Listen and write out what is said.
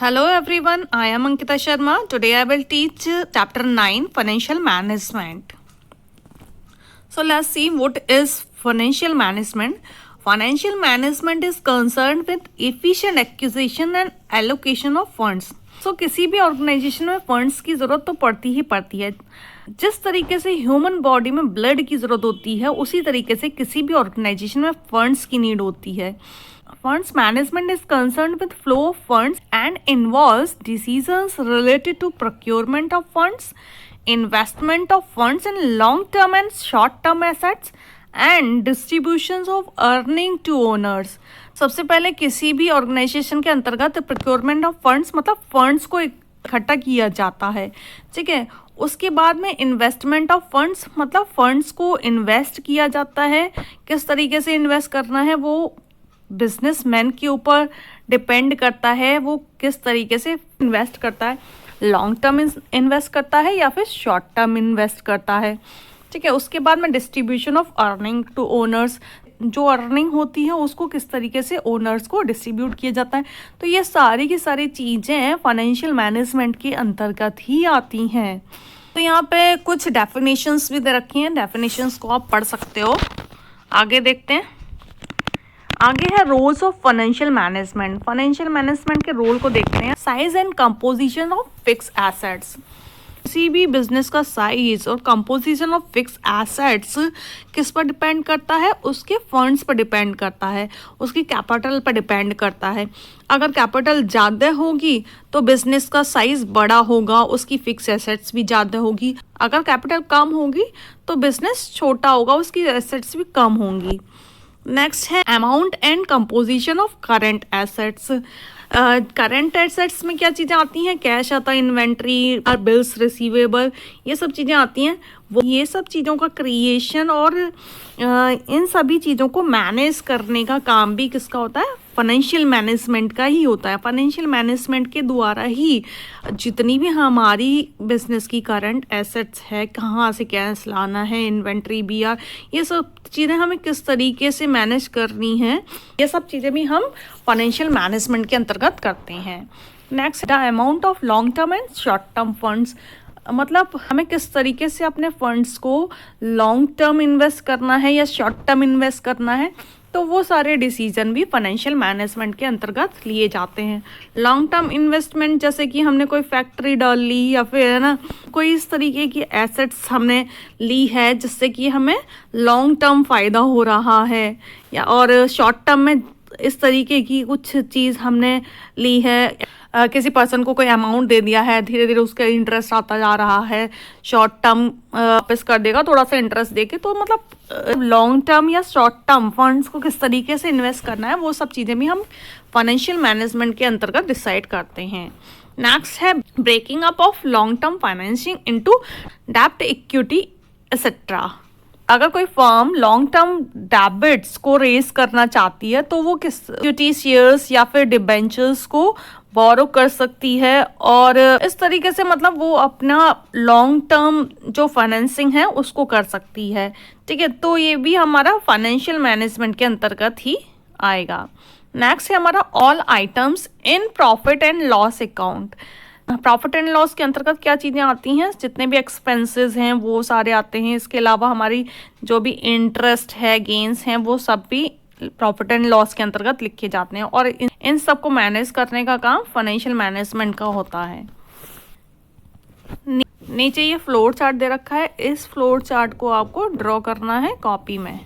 Hello everyone, I am Ankita Sharma. Today I will teach chapter 9 Financial Management. So let's see what is financial management. Financial management is concerned with efficient acquisition and allocation of funds. So किसी भी organisation में funds की ज़रूरत तो पड़ती ही पड़ती है. जिस तरीके से ह्यूमन बॉडी में ब्लड की ज़रूरत होती है उसी तरीके से किसी भी ऑर्गेनाइजेशन में फंड्स की नीड होती है. Funds management is concerned with flow of funds and involves decisions related to procurement of funds, investment of funds in long-term and short-term assets, and distributions of earning to owners. सबसे पहले किसी भी organisation के अंतर्गत procurement of funds मतलब funds को इकट्ठा किया जाता है, ठीक है. उसके बाद में इन्वेस्टमेंट ऑफ फंड्स मतलब फंड्स को इन्वेस्ट किया जाता है. किस तरीके से इन्वेस्ट करना है वो बिजनेसमैन के ऊपर डिपेंड करता है, वो किस तरीके से इन्वेस्ट करता है. लॉन्ग टर्म इन्वेस्ट करता है या फिर शॉर्ट टर्म इन्वेस्ट करता है, ठीक है. उसके बाद में distribution of earning to owners, जो अर्निंग होती है उसको किस तरीके से ओनर्स को डिस्ट्रीब्यूट किया जाता है. तो ये सारी की सारी चीज़ें फाइनेंशियल मैनेजमेंट के अंतर्गत ही आती हैं. तो यहाँ पे कुछ डेफिनेशंस भी दे रखी हैं, डेफिनेशंस को आप पढ़ सकते हो. आगे देखते हैं. आगे है roles of financial management. Financial management के रोल को देखते हैं. Size and composition of fix assets. किसी भी बिजनेस का साइज और कंपोजिशन ऑफ फिक्स एसेट्स किस पर डिपेंड करता है, उसके फंड्स पर डिपेंड करता है, उसकी कैपिटल पर डिपेंड करता है. अगर कैपिटल ज़्यादा होगी तो बिजनेस का साइज बड़ा होगा, उसकी फिक्स एसेट्स भी ज़्यादा होगी. अगर कैपिटल कम होगी तो बिजनेस छोटा होगा, उसकी एसेट्स भी कम होंगी. नेक्स्ट है amount and composition of current assets. Current assets में क्या चीज़ें आती हैं, कैश आता है, इन्वेंट्री और बिल्स रिसीवेबल, ये सब चीज़ें आती हैं. वो ये सब चीज़ों का क्रिएशन और इन सभी चीज़ों को मैनेज करने का काम भी किसका होता है, फाइनेंशियल मैनेजमेंट का ही होता है. फाइनेंशियल मैनेजमेंट के द्वारा ही जितनी भी हमारी बिजनेस की करंट एसेट्स है, कहाँ से कैश लाना है, इन्वेंट्री भी या ये सब चीज़ें हमें किस तरीके से मैनेज करनी है, ये सब चीज़ें भी हम फाइनेंशियल मैनेजमेंट के अंतर्गत करते हैं. Next the amount of long term and short term funds. मतलब हमें किस तरीके से अपने फंड्स को लॉन्ग टर्म इन्वेस्ट करना है या शॉर्ट टर्म इन्वेस्ट करना है, तो वो सारे डिसीजन भी फाइनेंशियल मैनेजमेंट के अंतर्गत लिए जाते हैं. लॉन्ग टर्म इन्वेस्टमेंट जैसे कि हमने कोई फैक्ट्री डाल ली या फिर है ना कोई इस तरीके की एसेट्स हमने ली है जिससे कि हमें लॉन्ग टर्म फ़ायदा हो रहा है, या और शॉर्ट टर्म में इस तरीके की कुछ चीज़ हमने ली है. किसी पर्सन को कोई अमाउंट दे दिया है, धीरे धीरे उसका इंटरेस्ट आता जा रहा है, शॉर्ट टर्म वापस कर देगा थोड़ा सा इंटरेस्ट देके. तो मतलब लॉन्ग टर्म या शॉर्ट टर्म फंड्स को किस तरीके से इन्वेस्ट करना है वो सब चीज़ें भी हम फाइनेंशियल मैनेजमेंट के अंतर्गत डिसाइड करते हैं. नेक्स्ट है breaking up of long term financing into डेब्ट, इक्विटी एक्सेट्रा. अगर कोई फर्म लॉन्ग टर्म डेबिट्स को रेज करना चाहती है तो वो किस इक्विटी शेयर्स या फिर डिबेंचर्स को बोरो कर सकती है, और इस तरीके से मतलब वो अपना लॉन्ग टर्म जो फाइनेंसिंग है उसको कर सकती है, ठीक है. तो ये भी हमारा फाइनेंशियल मैनेजमेंट के अंतर्गत ही आएगा. नेक्स्ट है हमारा all items in profit and loss account. Profit and loss के अंतर्गत क्या चीज़ें आती हैं, जितने भी एक्सपेंसेस हैं वो सारे आते हैं. इसके अलावा हमारी जो भी इंटरेस्ट है, गेन्स हैं, वो सब भी प्रॉफिट एंड लॉस के अंतर्गत लिखे जाते हैं, और इन सब को मैनेज करने का काम फाइनेंशियल मैनेजमेंट का होता है. नीचे ये फ्लोर चार्ट दे रखा है, इस फ्लोर चार्ट को आपको ड्रॉ करना है कॉपी में.